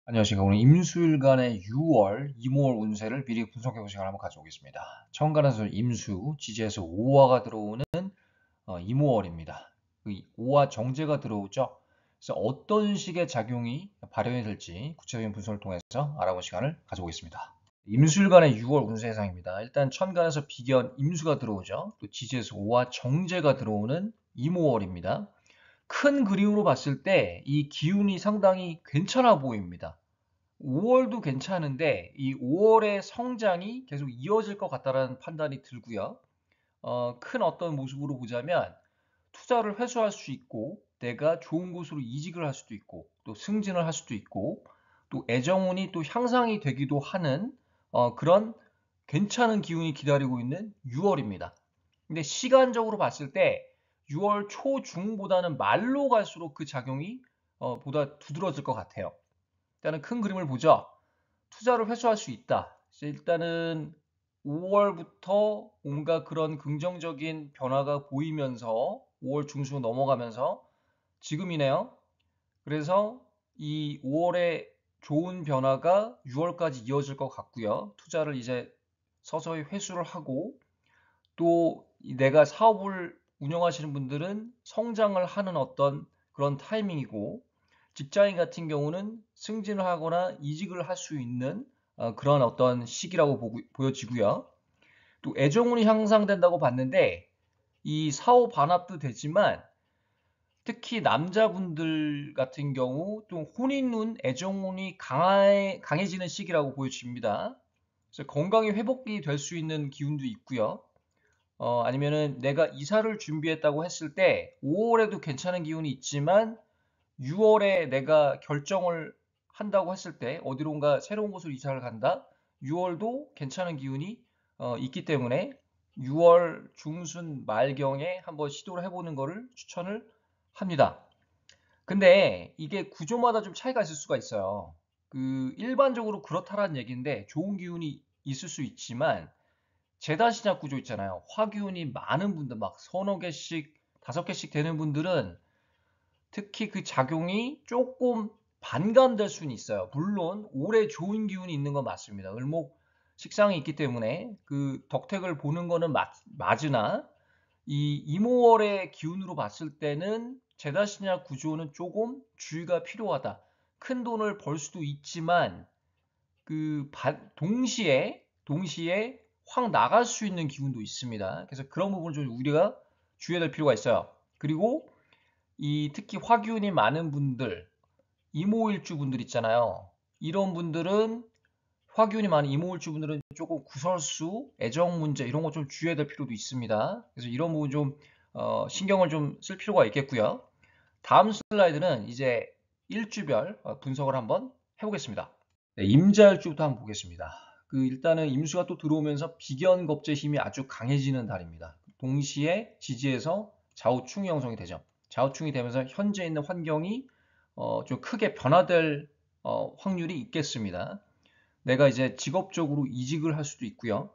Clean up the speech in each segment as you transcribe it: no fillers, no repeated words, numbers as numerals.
안녕하십니까. 오늘 임수일간의 6월, 이모월 운세를 미리 분석해보는 시간을 한번 가져오겠습니다. 천간에서 임수, 지지에서 오화가 들어오는 이모월입니다. 그 오화 정제가 들어오죠. 그래서 어떤 식의 작용이 발현이 될지 구체적인 분석을 통해서 알아보는 시간을 가져오겠습니다. 임수일간의 6월 운세 예상입니다. 일단 천간에서 비견 임수가 들어오죠. 또 지지에서 오화 정제가 들어오는 이모월입니다. 큰 그림으로 봤을 때 이 기운이 상당히 괜찮아 보입니다. 5월도 괜찮은데 이 5월의 성장이 계속 이어질 것 같다라는 판단이 들고요. 큰 어떤 모습으로 보자면 투자를 회수할 수 있고 내가 좋은 곳으로 이직을 할 수도 있고 또 승진을 할 수도 있고 또 애정운이 또 향상이 되기도 하는 그런 괜찮은 기운이 기다리고 있는 6월입니다. 근데 시간적으로 봤을 때 6월 초중보다는 말로 갈수록 그 작용이 보다 두드러질 것 같아요. 일단은 큰 그림을 보죠. 투자를 회수할 수 있다. 일단은 5월부터 뭔가 그런 긍정적인 변화가 보이면서 5월 중순 넘어가면서 지금이네요. 그래서 이 5월에 좋은 변화가 6월까지 이어질 것 같고요. 투자를 이제 서서히 회수를 하고 또 내가 사업을 운영하시는 분들은 성장을 하는 어떤 그런 타이밍이고 직장인 같은 경우는 승진을 하거나 이직을 할 수 있는 그런 어떤 시기라고 보여지고요. 또 애정운이 향상된다고 봤는데 이 사후 반합도 되지만 특히 남자분들 같은 경우 또 혼인운, 애정운이 강해지는 시기라고 보여집니다. 그래서 건강이 회복이 될 수 있는 기운도 있고요. 아니면은 내가 이사를 준비했다고 했을 때 5월에도 괜찮은 기운이 있지만 6월에 내가 결정을 한다고 했을 때 어디론가 새로운 곳으로 이사를 간다? 6월도 괜찮은 기운이 있기 때문에 6월 중순 말경에 한번 시도를 해보는 거를 추천을 합니다. 근데 이게 구조마다 좀 차이가 있을 수가 있어요. 그 일반적으로 그렇다라는 얘기인데 좋은 기운이 있을 수 있지만 재단시작 구조 있잖아요. 화기운이 많은 분들 막 서너 개씩, 다섯 개씩 되는 분들은 특히 그 작용이 조금 반감될 수는 있어요. 물론 올해 좋은 기운이 있는 건 맞습니다. 을목 식상이 있기 때문에 그 덕택을 보는 거는 맞으나 이 이모월의 기운으로 봤을 때는 재단신약 구조는 조금 주의가 필요하다. 큰 돈을 벌 수도 있지만 그 동시에 확 나갈 수 있는 기운도 있습니다. 그래서 그런 부분을 좀 우리가 주의해야 될 필요가 있어요. 그리고 이 특히 화기운이 많은 분들, 이모일주 분들 있잖아요. 이런 분들은 화기운이 많은 이모일주 분들은 조금 구설수, 애정 문제 이런 거 좀 주의해야 될 필요도 있습니다. 그래서 이런 부분 좀 신경을 좀 쓸 필요가 있겠고요. 다음 슬라이드는 이제 일주별 분석을 한번 해보겠습니다. 네, 임자일주부터 한번 보겠습니다. 그 일단은 임수가 또 들어오면서 비견겁제 힘이 아주 강해지는 달입니다. 동시에 지지에서 좌우충이 형성이 되죠. 좌우충이 되면서 현재 있는 환경이 좀 크게 변화될 확률이 있겠습니다. 내가 이제 직업적으로 이직을 할 수도 있고요.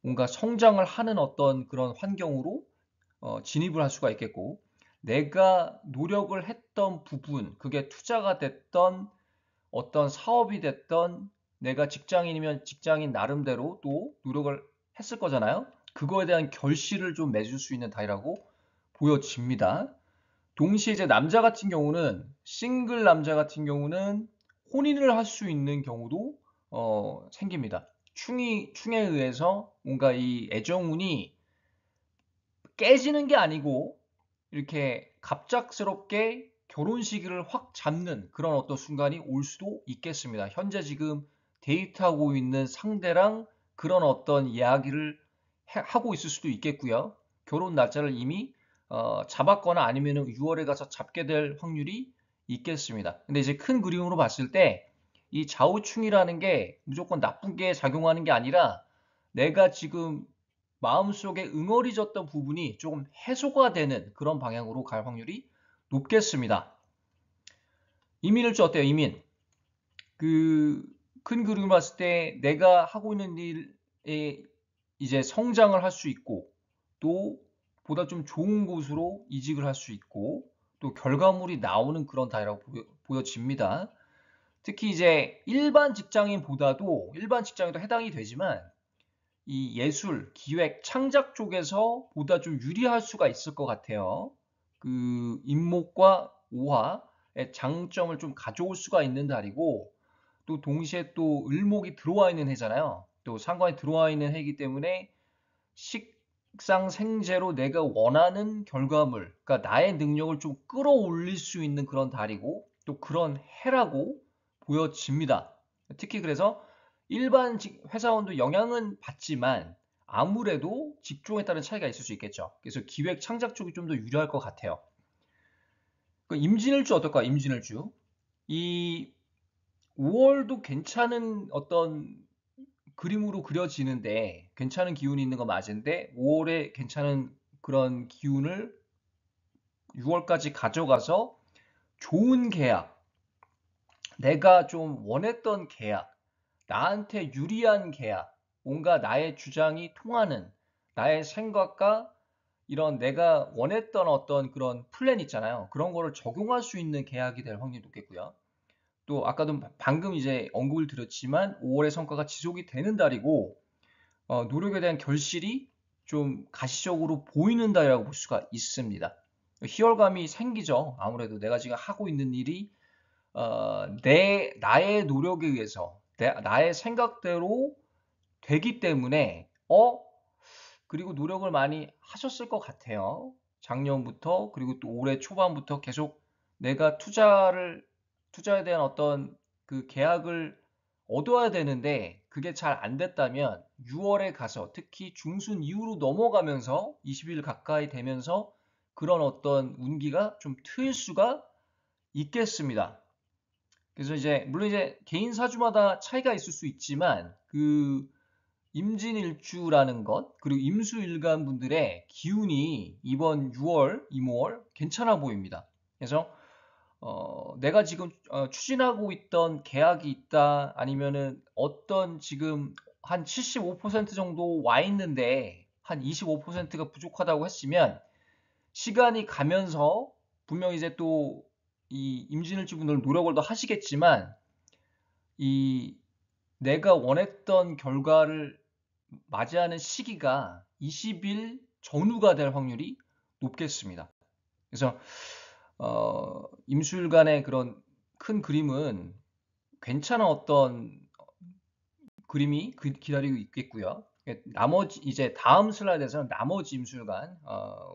뭔가 성장을 하는 어떤 그런 환경으로 진입을 할 수가 있겠고, 내가 노력을 했던 부분, 그게 투자가 됐던 어떤 사업이 됐던 내가 직장인이면 직장인 나름대로 또 노력을 했을 거잖아요. 그거에 대한 결실을 좀 맺을 수 있는 달이라고 보여집니다. 동시에 이제 남자 같은 경우는 싱글 남자 같은 경우는 혼인을 할 수 있는 경우도 생깁니다. 충에 의해서 뭔가 이 애정운이 깨지는 게 아니고 이렇게 갑작스럽게 결혼 시기를 확 잡는 그런 어떤 순간이 올 수도 있겠습니다. 현재 지금 데이트하고 있는 상대랑 그런 어떤 이야기를 하고 있을 수도 있겠고요. 결혼 날짜를 이미 잡았거나 아니면 6월에 가서 잡게 될 확률이 있겠습니다. 근데 이제 큰 그림으로 봤을 때 이 좌우충이라는 게 무조건 나쁘게 작용하는 게 아니라 내가 지금 마음속에 응어리졌던 부분이 조금 해소가 되는 그런 방향으로 갈 확률이 높겠습니다. 이민일주 어때요? 이민. 그 큰 그림을 봤을 때 내가 하고 있는 일에 이제 성장을 할 수 있고 또 보다 좀 좋은 곳으로 이직을 할 수 있고 또 결과물이 나오는 그런 달이라고 보여집니다. 특히 이제 일반 직장인보다도 일반 직장인도 해당이 되지만 이 예술, 기획, 창작 쪽에서 보다 좀 유리할 수가 있을 것 같아요. 그 임목과 오화의 장점을 좀 가져올 수가 있는 달이고 또 동시에 또 을목이 들어와 있는 해잖아요. 또 상관이 들어와 있는 해이기 때문에 식상생재로 내가 원하는 결과물, 그러니까 나의 능력을 좀 끌어올릴 수 있는 그런 달이고 또 그런 해라고 보여집니다. 특히 그래서 일반 회사원도 영향은 받지만 아무래도 직종에 따른 차이가 있을 수 있겠죠. 그래서 기획 창작 쪽이 좀 더 유리할 것 같아요. 그 임진일주 어떨까? 임진일주. 이 5월도 괜찮은 어떤 그림으로 그려지는데 괜찮은 기운이 있는 거 맞은데 5월에 괜찮은 그런 기운을 6월까지 가져가서 좋은 계약, 내가 좀 원했던 계약, 나한테 유리한 계약, 뭔가 나의 주장이 통하는 나의 생각과 이런 내가 원했던 어떤 그런 플랜 있잖아요. 그런 거를 적용할 수 있는 계약이 될 확률이 높겠고요. 또 아까도 방금 이제 언급을 드렸지만 5월의 성과가 지속이 되는 달이고 노력에 대한 결실이 좀 가시적으로 보이는 달이라고 볼 수가 있습니다. 희열감이 생기죠. 아무래도 내가 지금 하고 있는 일이 나의 노력에 의해서 나의 생각대로 되기 때문에 그리고 노력을 많이 하셨을 것 같아요. 작년부터 그리고 또 올해 초반부터 계속 내가 투자에 대한 어떤 그 계약을 얻어야 되는데 그게 잘 안 됐다면 6월에 가서 특히 중순 이후로 넘어가면서 20일 가까이 되면서 그런 어떤 운기가 좀 트일 수가 있겠습니다. 그래서 이제 물론 이제 개인 사주마다 차이가 있을 수 있지만 그 임진일주라는 것 그리고 임수일간 분들의 기운이 이번 6월, 임월 괜찮아 보입니다. 그래서 내가 지금 추진하고 있던 계약이 있다 아니면은 어떤 지금 한 75% 정도 와 있는데 한 25%가 부족하다고 했으면 시간이 가면서 분명 이제 또 이 임진일주 분들 노력을 더 하시겠지만 이 내가 원했던 결과를 맞이하는 시기가 20일 전후가 될 확률이 높겠습니다. 그래서 임수일간의 그런 큰 그림은 괜찮은 어떤 그림이 기다리고 있겠고요. 나머지 이제 다음 슬라이드에서는 나머지 임수일간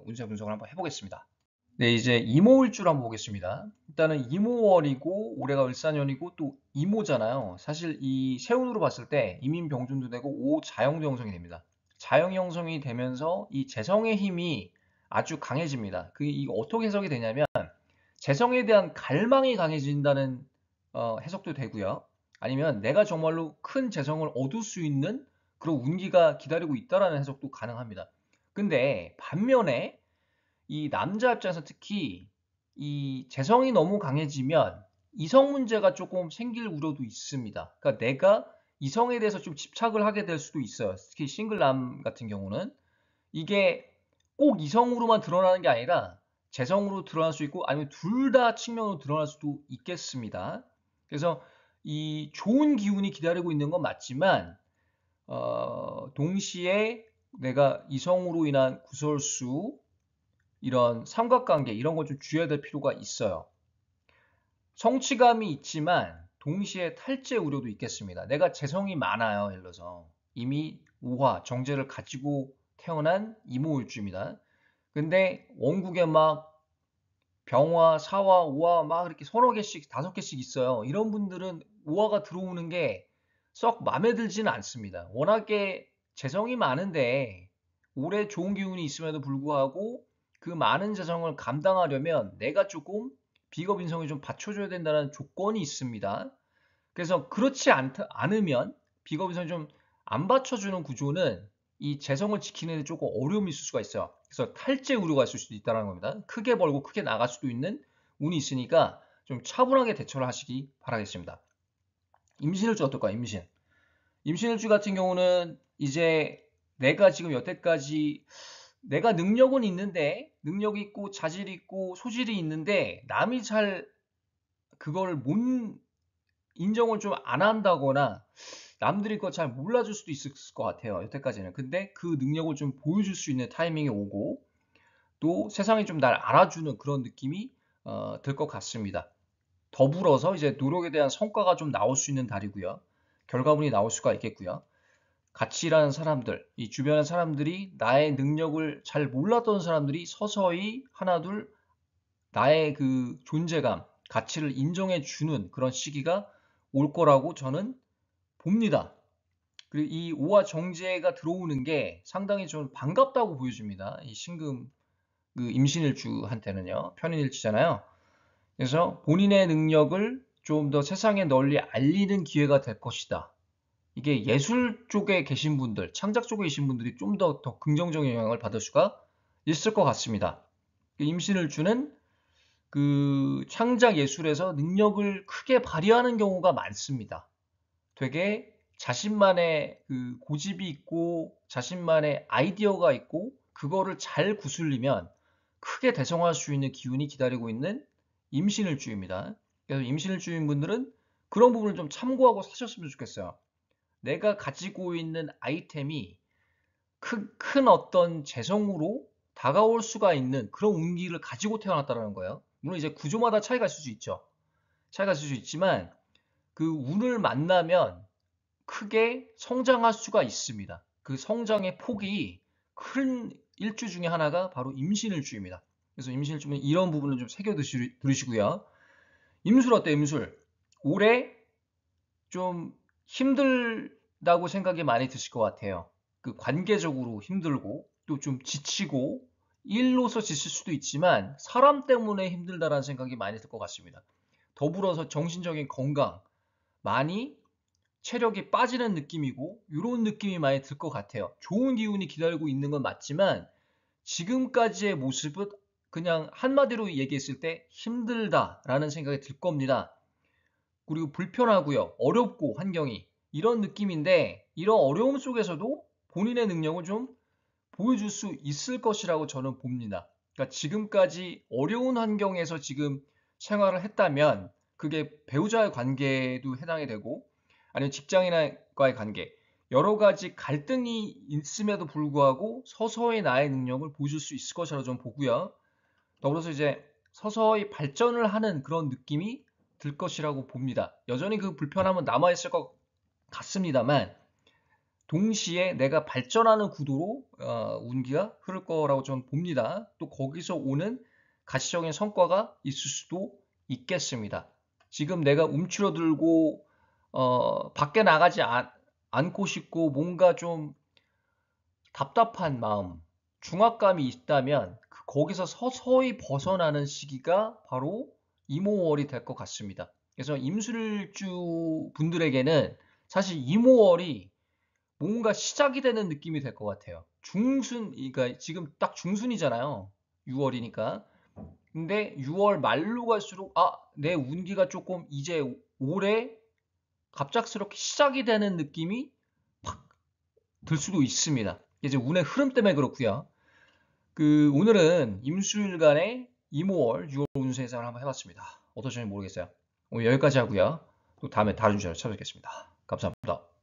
운세 분석을 한번 해보겠습니다. 네, 이제 이모일주를 한번 보겠습니다. 일단은 이모월이고 올해가 을사년이고 또 이모잖아요. 사실 이 세운으로 봤을 때 이민병준도 되고 오자영도 형성이 됩니다. 자영 형성이 되면서 이 재성의 힘이 아주 강해집니다. 이거 어떻게 해석이 되냐면 재성에 대한 갈망이 강해진다는 해석도 되고요. 아니면 내가 정말로 큰 재성을 얻을 수 있는 그런 운기가 기다리고 있다라는 해석도 가능합니다. 근데 반면에 이 남자 입장에서 특히 이 재성이 너무 강해지면 이성 문제가 조금 생길 우려도 있습니다. 그러니까 내가 이성에 대해서 좀 집착을 하게 될 수도 있어요. 특히 싱글남 같은 경우는 이게 꼭 이성으로만 드러나는 게 아니라 재성으로 드러날 수 있고 아니면 둘 다 측면으로 드러날 수도 있겠습니다. 그래서 이 좋은 기운이 기다리고 있는 건 맞지만 동시에 내가 이성으로 인한 구설수 이런 삼각관계 이런 걸 좀 주의해야 될 필요가 있어요. 성취감이 있지만 동시에 탈재 우려도 있겠습니다. 내가 재성이 많아요. 예를 들어서 이미 오화, 정제를 가지고 태어난 이모일주입니다. 근데 원국에 막 병화, 사화, 오화 막 이렇게 서너 개씩, 다섯 개씩 있어요. 이런 분들은 오화가 들어오는 게 썩 마음에 들지는 않습니다. 워낙에 재성이 많은데 올해 좋은 기운이 있음에도 불구하고 그 많은 재성을 감당하려면 내가 조금 비겁 인성이 좀 받쳐줘야 된다는 조건이 있습니다. 그래서 그렇지 않으면 비겁 인성이 좀 안 받쳐주는 구조는 이 재성을 지키는 데 조금 어려움이 있을 수가 있어요. 그래서 탈재 우려가 있을 수도 있다는 겁니다. 크게 벌고 크게 나갈 수도 있는 운이 있으니까 좀 차분하게 대처를 하시기 바라겠습니다. 임신일주 어떨까요? 임신일주 같은 경우는 이제 내가 지금 여태까지 내가 능력은 있는데 능력이 있고 자질이 있고 소질이 있는데 남이 잘 그걸 못 인정을 좀 안 한다거나 남들이 그거 잘 몰라줄 수도 있을 것 같아요. 여태까지는. 근데 그 능력을 좀 보여줄 수 있는 타이밍이 오고 또 세상이 좀 날 알아주는 그런 느낌이 들 것 같습니다. 더불어서 이제 노력에 대한 성과가 좀 나올 수 있는 달이고요. 결과물이 나올 수가 있겠고요. 같이 일하는 사람들, 이 주변의 사람들이 나의 능력을 잘 몰랐던 사람들이 서서히 하나둘 나의 그 존재감, 가치를 인정해 주는 그런 시기가 올 거라고 저는 봅니다. 그리고 이 오화 정제가 들어오는 게 상당히 좀 반갑다고 보여집니다. 이 신금 그 임신일주한테는요. 편인일치잖아요. 그래서 본인의 능력을 좀 더 세상에 널리 알리는 기회가 될 것이다. 이게 예술 쪽에 계신 분들, 창작 쪽에 계신 분들이 좀 더 긍정적인 영향을 받을 수가 있을 것 같습니다. 임신일주는 그 창작 예술에서 능력을 크게 발휘하는 경우가 많습니다. 되게 자신만의 그 고집이 있고 자신만의 아이디어가 있고 그거를 잘 구슬리면 크게 대성할 수 있는 기운이 기다리고 있는 임신일주입니다. 그래서 임신일주인 분들은 그런 부분을 좀 참고하고 사셨으면 좋겠어요. 내가 가지고 있는 아이템이 큰 어떤 재성으로 다가올 수가 있는 그런 운기를 가지고 태어났다는 거예요. 물론 이제 구조마다 차이가 있을 수 있죠. 차이가 있을 수 있지만 그 운을 만나면 크게 성장할 수가 있습니다. 그 성장의 폭이 큰 일주 중에 하나가 바로 임신일주입니다. 그래서 임신일주면 이런 부분을 좀 새겨 들으시고요. 임술 어때요? 임술. 올해 좀 힘들다고 생각이 많이 드실 것 같아요. 그 관계적으로 힘들고 또 좀 지치고 일로서 지칠 수도 있지만 사람 때문에 힘들다라는 생각이 많이 들 것 같습니다. 더불어서 정신적인 건강, 많이 체력이 빠지는 느낌이고 이런 느낌이 많이 들 것 같아요. 좋은 기운이 기다리고 있는 건 맞지만 지금까지의 모습은 그냥 한마디로 얘기했을 때 힘들다라는 생각이 들 겁니다. 그리고 불편하고요. 어렵고 환경이 이런 느낌인데 이런 어려움 속에서도 본인의 능력을 좀 보여줄 수 있을 것이라고 저는 봅니다. 그러니까 지금까지 어려운 환경에서 지금 생활을 했다면 그게 배우자의 관계도 해당이 되고 아니면 직장인과의 관계 여러 가지 갈등이 있음에도 불구하고 서서히 나의 능력을 보여줄 수 있을 것이라고 저는 보고요. 더불어서 이제 서서히 발전을 하는 그런 느낌이 들 것이라고 봅니다. 여전히 그 불편함은 남아있을 것 같습니다만 동시에 내가 발전하는 구도로 운기가 흐를 거라고 저는 봅니다. 또 거기서 오는 가시적인 성과가 있을 수도 있겠습니다. 지금 내가 움츠러들고 밖에 나가지 않고 싶고 뭔가 좀 답답한 마음, 중압감이 있다면 거기서 서서히 벗어나는 시기가 바로 이모월이 될 것 같습니다. 그래서 임술주 분들에게는 사실 이모월이 뭔가 시작이 되는 느낌이 될 것 같아요. 그러니까 지금 딱 중순이잖아요. 6월이니까. 근데 6월 말로 갈수록 내 운기가 조금 이제 올해 갑작스럽게 시작이 되는 느낌이 팍 들 수도 있습니다. 이제 운의 흐름 때문에 그렇고요. 오늘은 임수일간의 이모월 6월 운세 예상을 한번 해봤습니다. 어떠셨는지 모르겠어요. 오늘 여기까지 하고요. 또 다음에 다른 주제로 찾아뵙겠습니다. 감사합니다.